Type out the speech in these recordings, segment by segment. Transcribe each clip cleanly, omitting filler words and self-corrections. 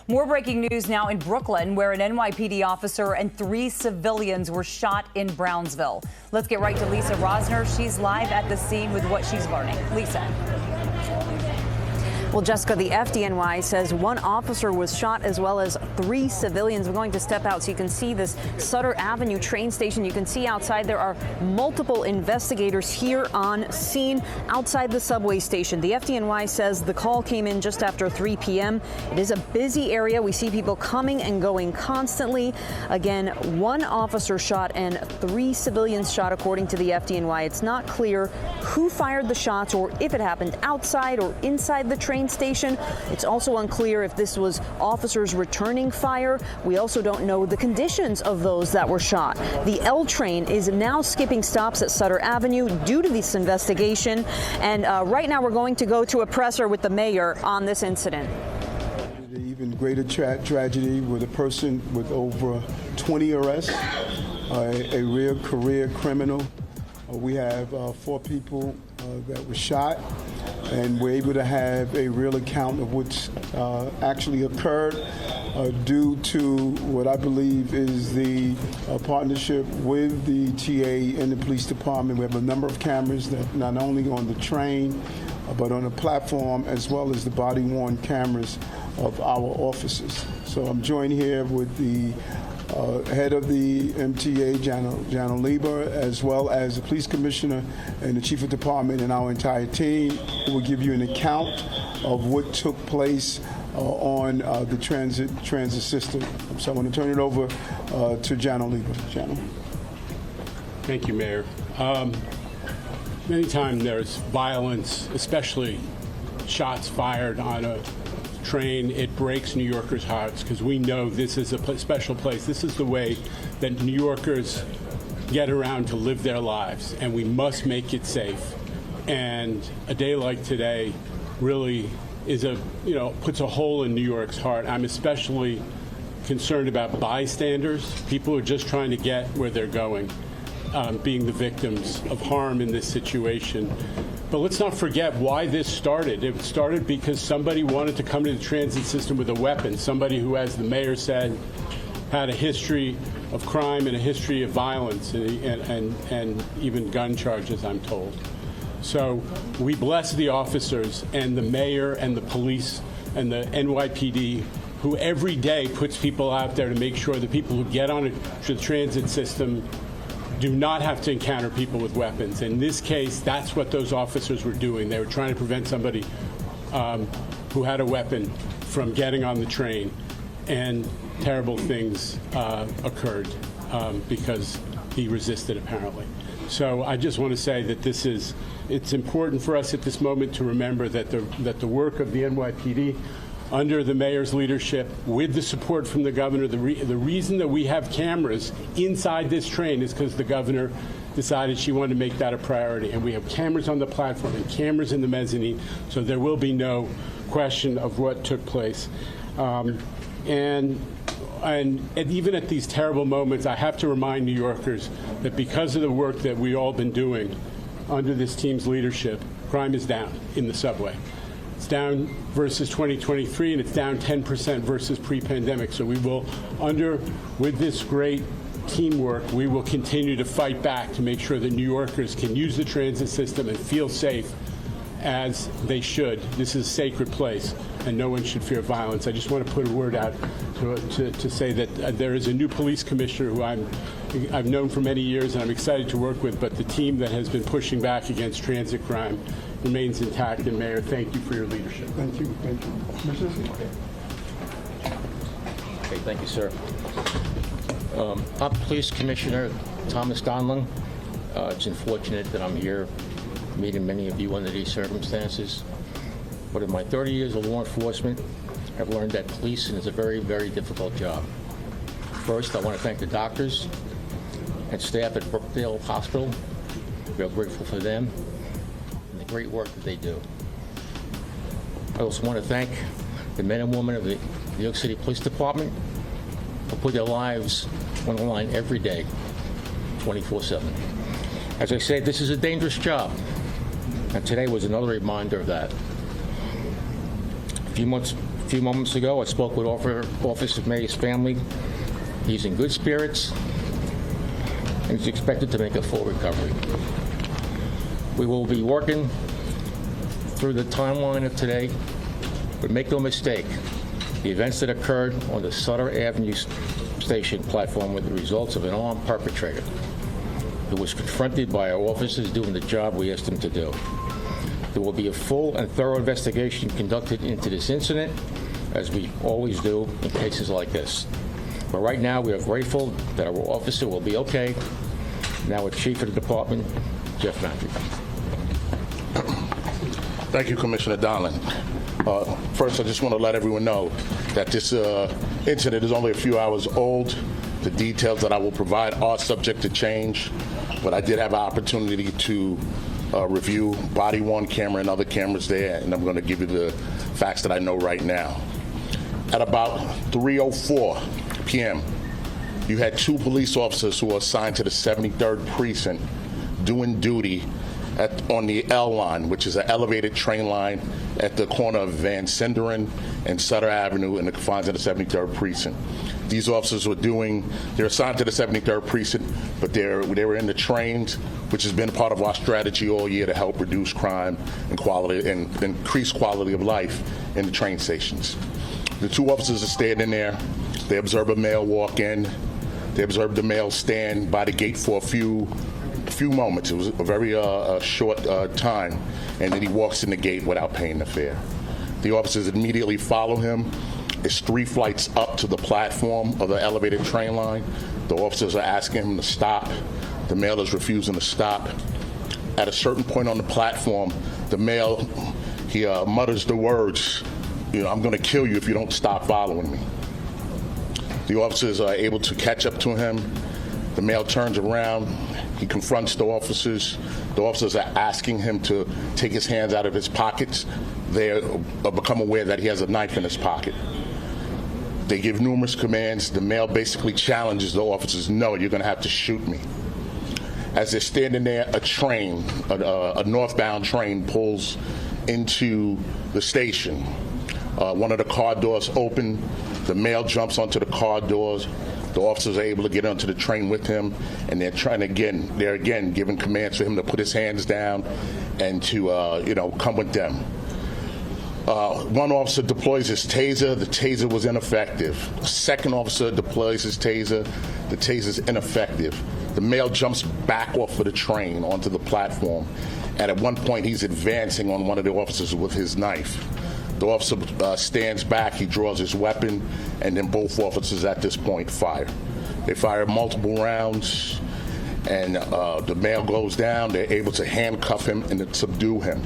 More breaking news now in Brooklyn, where an NYPD officer and 3 civilians were shot in Brownsville. Let's get right to Lisa Rosner. She's live at the scene with what she's learning. Lisa. Well, Jessica, the FDNY says 1 officer was shot as well as 3 civilians. We're going to step out so you can see this Sutter Avenue train station. You can see outside there are multiple investigators here on scene outside the subway station. The FDNY says the call came in just after 3 p.m. It is a busy area. We see people coming and going constantly. Again, 1 officer shot and 3 civilians shot, according to the FDNY. It's not clear who fired the shots or if it happened outside or inside the train station. It's also unclear if this was officers returning fire. We also don't know the conditions of those that were shot. The L train is now skipping stops at Sutter Avenue due to this investigation. And right now we're going to go to a presser with the mayor on this incident. The even greater tragedy with a person with over 20 arrests, a real career criminal. We have 4 people that were shot, and we're able to have a real account of what's actually occurred due to what I believe is the partnership with the TA and the police department. We have a number of cameras that not only on the train, but on the platform, as well as the body-worn cameras of our officers. So I'm joined here with the head of the MTA, Janel Lieber, as well as the police commissioner and the chief of department and our entire team, who will give you an account of what took place on the transit system. So I want to turn it over to Janel Lieber. Janel. Thank you, Mayor. Many times there's violence, especially shots fired on a train. It breaks New Yorkers' hearts because we know this is a special place. This is the way that New Yorkers get around to live their lives, and we must make it safe. And a day like today really is puts a hole in New York's heart. I'm especially concerned about bystanders, people who are just trying to get where they're going, being the victims of harm in this situation. But let's not forget why this started. It started because somebody wanted to come to the transit system with a weapon, somebody who, as the mayor said, had a history of crime and a history of violence and even gun charges, I'm told. So we bless the officers and the mayor and the police and the NYPD, who every day puts people out there to make sure that people who get on the transit system do not have to encounter people with weapons. In this case, that's what those officers were doing. They were trying to prevent somebody who had a weapon from getting on the train, and terrible things occurred because he resisted, apparently. So I just want to say that it's important for us at this moment to remember that the work of the NYPD under the mayor's leadership, with the support from the governor, the reason that we have cameras inside this train is because the governor decided she wanted to make that a priority. And we have cameras on the platform and cameras in the mezzanine, so there will be no question of what took place. And even at these terrible moments, I have to remind New Yorkers that because of the work that we've all been doing under this team's leadership, crime is down in the subway. It's down versus 2023, and it's down 10% versus pre-pandemic. So we will, with this great teamwork, we will continue to fight back to make sure that New Yorkers can use the transit system and feel safe as they should. This is a sacred place, and no one should fear violence. I just want to put a word out to say that there is a new police commissioner who I've known for many years, and I'm excited to work with, but the team that has been pushing back against transit crime remains intact. And Mayor, thank you for your leadership. Thank you. Thank you. Commissioner? Okay, thank you, sir. I'm Police Commissioner Thomas Donlan. It's unfortunate that I'm here meeting many of you under these circumstances. But in my 30 years of law enforcement, I've learned that policing is a very, very difficult job. First, I want to thank the doctors and staff at Brookdale Hospital. We are grateful for them and the great work that they do. I also want to thank the men and women of the New York City Police Department who put their lives on the line every day, 24/7. As I said, this is a dangerous job, and today was another reminder of that. A few A few moments ago, I spoke with Officer May's family. He's in good spirits, and he's expected to make a full recovery. We will be working through the timeline of today, but make no mistake, the events that occurred on the Sutter Avenue station platform were the results of an armed perpetrator who was confronted by our officers doing the job we asked him to do. There will be a full and thorough investigation conducted into this incident, as we always do in cases like this. But right now, we are grateful that our officer will be okay. Now with Chief of the Department, Jeff Matthews. Thank you, Commissioner Donlin. First, I just want to let everyone know that this incident is only a few hours old. The details that I will provide are subject to change, but I did have an opportunity to review body worn camera and other cameras there, and I'm going to give you the facts that I know right now. At about 3:04 p.m., you had two police officers who were assigned to the 73rd Precinct doing duty on the L line, which is an elevated train line at the corner of Van Sinderen and Sutter Avenue in the confines of the 73rd Precinct. These officers they're assigned to the 73rd Precinct, but they were in the trains, which has been part of our strategy all year to help reduce crime and quality and increase quality of life in the train stations. The two officers are standing there. They observe a male walk in. They observe the male stand by the gate for a few moments. It was a very short time, and then he walks in the gate without paying the fare. The officers immediately follow him. It's 3 flights up to the platform of the elevated train line. The officers are asking him to stop. The male is refusing to stop. At a certain point on the platform, the male, he mutters the words, "I'm going to kill you if you don't stop following me." The officers are able to catch up to him. The male turns around. He confronts the officers. The officers are asking him to take his hands out of his pockets. They become aware that he has a knife in his pocket. They give numerous commands. The male basically challenges the officers, "No, you're going to have to shoot me." As they're standing there, a train, a northbound train, pulls into the station. One of the car doors open. The male jumps onto the car doors. The officers are able to get onto the train with him, and they're again giving commands for him to put his hands down and to come with them. One officer deploys his taser. The taser was ineffective. A second officer deploys his taser. The taser's ineffective. The male jumps back off of the train onto the platform, and at one point he's advancing on one of the officers with his knife. The officer stands back, he draws his weapon, and then both officers at this point fire. They fire multiple rounds, and the male goes down. They're able to handcuff him and to subdue him.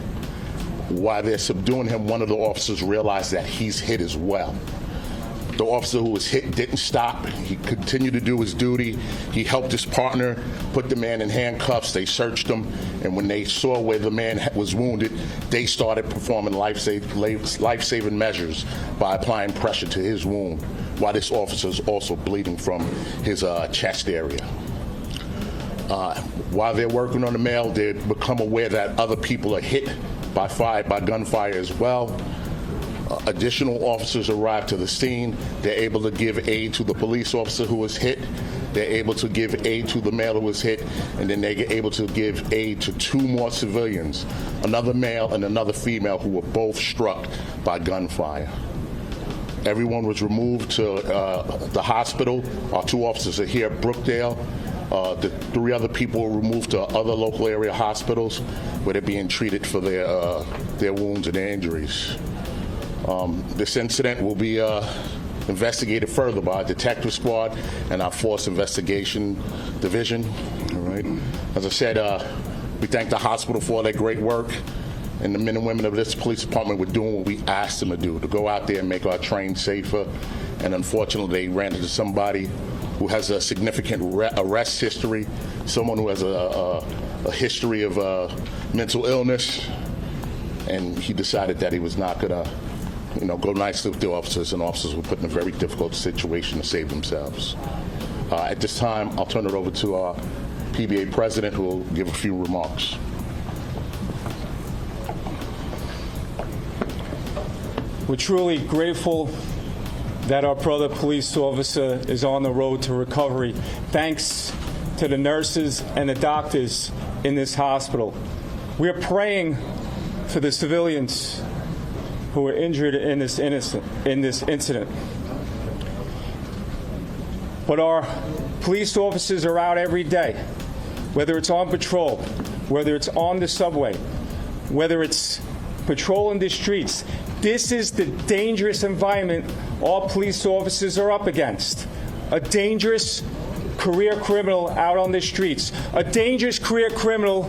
While they're subduing him, one of the officers realized that he's hit as well. The officer who was hit didn't stop. He continued to do his duty. He helped his partner, put the man in handcuffs. They searched him, and when they saw where the man was wounded, they started performing life-saving measures by applying pressure to his wound, while this officer is also bleeding from his chest area. While they're working on the male, they become aware that other people are hit by gunfire as well. Additional officers arrive to the scene. They're able to give aid to the police officer who was hit. They're able to give aid to the male who was hit, and then they're able to give aid to 2 more civilians, another male and another female, who were both struck by gunfire. Everyone was removed to the hospital. Our 2 officers are here at Brookdale. The 3 other people were removed to other local area hospitals where they're being treated for their wounds and their injuries. This incident will be investigated further by our detective squad and our Force Investigation Division. All right. As I said, we thank the hospital for all their great work, and the men and women of this police department were doing what we asked them to go out there and make our trains safer. And unfortunately, they ran into somebody who has a significant arrest history, someone who has a history of mental illness, and he decided that he was not going to go nicely with the officers, and officers were put in a very difficult situation to save themselves. At this time, I'll turn it over to our PBA president, who will give a few remarks. We're truly grateful that our brother police officer is on the road to recovery, thanks to the nurses and the doctors in this hospital. We're praying for the civilians who were injured in this incident. But our police officers are out every day, whether it's on patrol, whether it's on the subway, whether it's patrolling the streets. This is the dangerous environment all police officers are up against. A dangerous career criminal out on the streets. A dangerous career criminal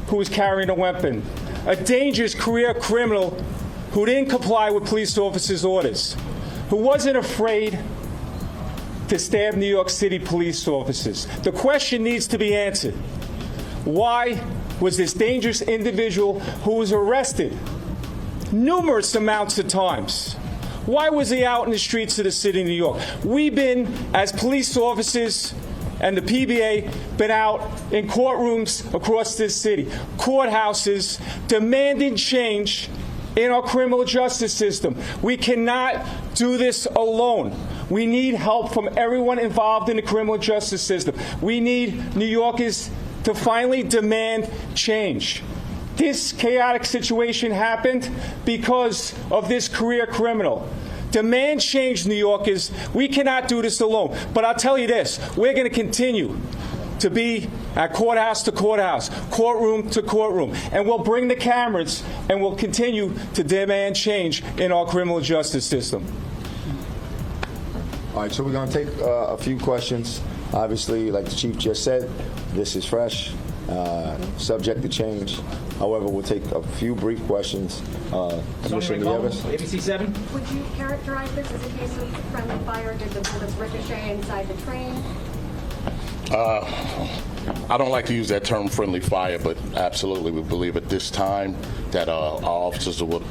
who was carrying a weapon. A dangerous career criminal who didn't comply with police officers' orders. Who wasn't afraid to stab New York City police officers. The question needs to be answered. Why was this dangerous individual who was arrested numerous amounts of times, why was he out in the streets of the city of New York? We've been, as police officers and the PBA, been out in courtrooms across this city, courthouses, demanding change in our criminal justice system. We cannot do this alone. We need help from everyone involved in the criminal justice system. We need New Yorkers to finally demand change. This chaotic situation happened because of this career criminal. Demand change, New Yorkers. We cannot do this alone. But I'll tell you this, we're going to continue to be at courthouse to courthouse, courtroom to courtroom, and we'll bring the cameras and we'll continue to demand change in our criminal justice system. All right, so we're going to take a few questions. Obviously, like the Chief just said, this is fresh, subject to change. However, we'll take a few brief questions. Commissioner Nieves. ABC 7. Would you characterize this as a case of friendly fire? Did the bullets ricochet inside the train? I don't like to use that term friendly fire, but absolutely we believe at this time that our officers were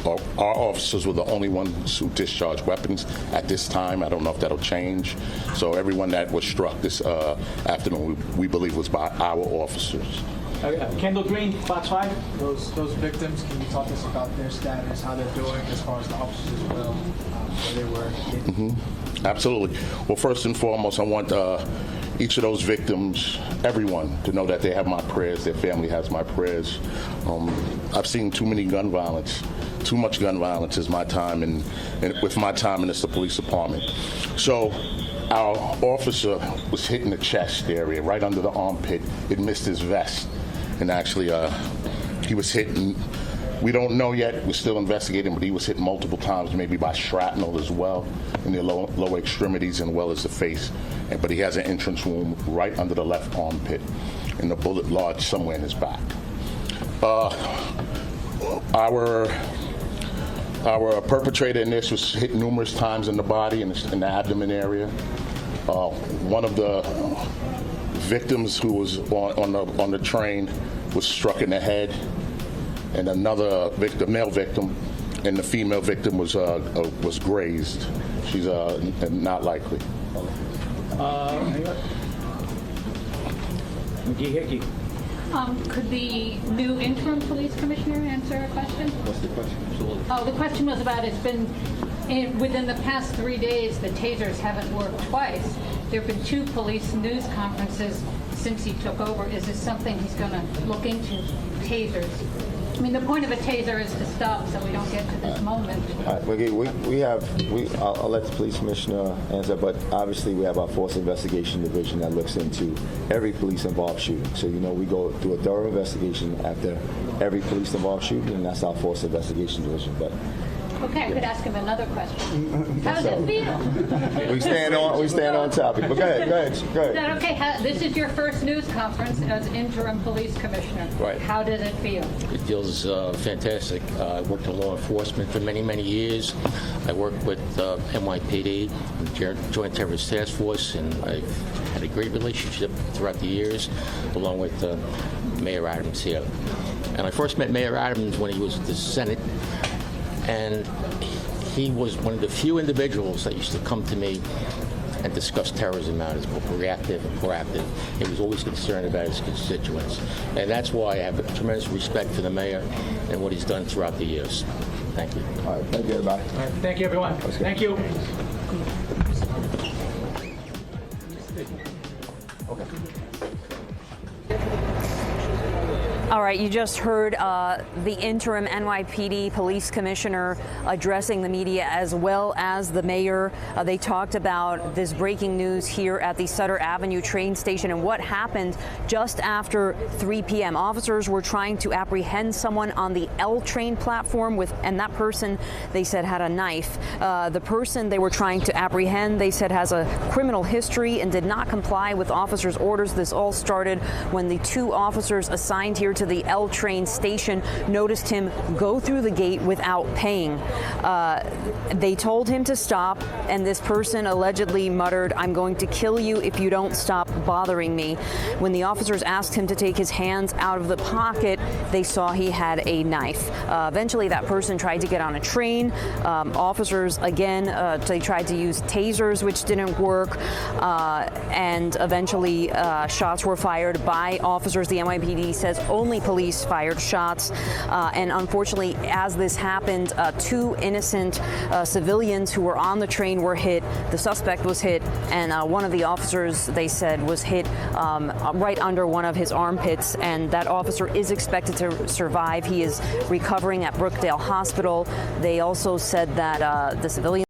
the only ones who discharged weapons at this time. I don't know if that'll change. So everyone that was struck this afternoon, we believe was by our officers. Kendall Green, Fox 5. Those victims, can you talk to us about their status, how they're doing as far as the officers will, where they were? Mm-hmm. Absolutely. Well, first and foremost, I want each of those victims, everyone, to know that they have my prayers, their family has my prayers. I've seen too many gun violence. Too much gun violence is my time, and with my time in the police department. So our officer was hit in the chest area, right under the armpit. It missed his vest. And actually, he was hit, and we don't know yet. We're still investigating, but he was hit multiple times, maybe by shrapnel as well, in the lower extremities and well as the face. But he has an entrance wound right under the left armpit, and the bullet lodged somewhere in his back. Our perpetrator in this was hit numerous times in the body and in the abdomen area. One of the victims who was on the train was struck in the head, and another victim, male victim, and the female victim was grazed. She's not likely. McGee Hickey. Could the new interim police commissioner answer a question? What's the question? Absolutely. Oh, the question was about it's been within the past 3 days the tasers haven't worked twice. There have been 2 police news conferences since he took over. Is this something he's going to look into? Tasers. I mean, the point of a taser is to stop so we don't get to this moment. All right, I'll let the police commissioner answer, but obviously we have our Force Investigation Division that looks into every police-involved shooting. So, we go through a thorough investigation after every police-involved shooting, and that's our Force Investigation Division. But okay, I could ask him another question. How does it feel? We stand on topic. But go ahead. Is that okay? This is your first news conference as interim police commissioner. Right. How does it feel? It feels fantastic. I worked in law enforcement for many, many years. I worked with NYPD, Joint Terrorist Task Force, and I've had a great relationship throughout the years, along with Mayor Adams here. And I first met Mayor Adams when he was at the Senate, and he was one of the few individuals that used to come to me and discuss terrorism matters, both reactive and proactive. He was always concerned about his constituents. And that's why I have a tremendous respect for the mayor and what he's done throughout the years. Thank you. All right, thank you, everybody. All right, thank you, everyone. Thank you. All right, you just heard the interim NYPD police commissioner addressing the media as well as the mayor. They talked about this breaking news here at the Sutter Avenue train station and what happened just after 3 p.m. Officers were trying to apprehend someone on the L train platform and that person, they said, had a knife. The person they were trying to apprehend, they said, has a criminal history and did not comply with officers' orders. This all started when the 2 officers assigned here to the L train station noticed him go through the gate without paying. They told him to stop, and this person allegedly muttered, "I'm going to kill you if you don't stop bothering me." When the officers asked him to take his hands out of the pocket, they saw he had a knife. Eventually, that person tried to get on a train. Officers, again, they tried to use tasers, which didn't work, and eventually shots were fired by officers. The NYPD says only police fired shots, and unfortunately, as this happened, 2 innocent civilians who were on the train were hit. The suspect was hit, and one of the officers, they said, was hit right under one of his armpits, and that officer is expected to survive. He is recovering at Brookdale Hospital. They also said that the civilian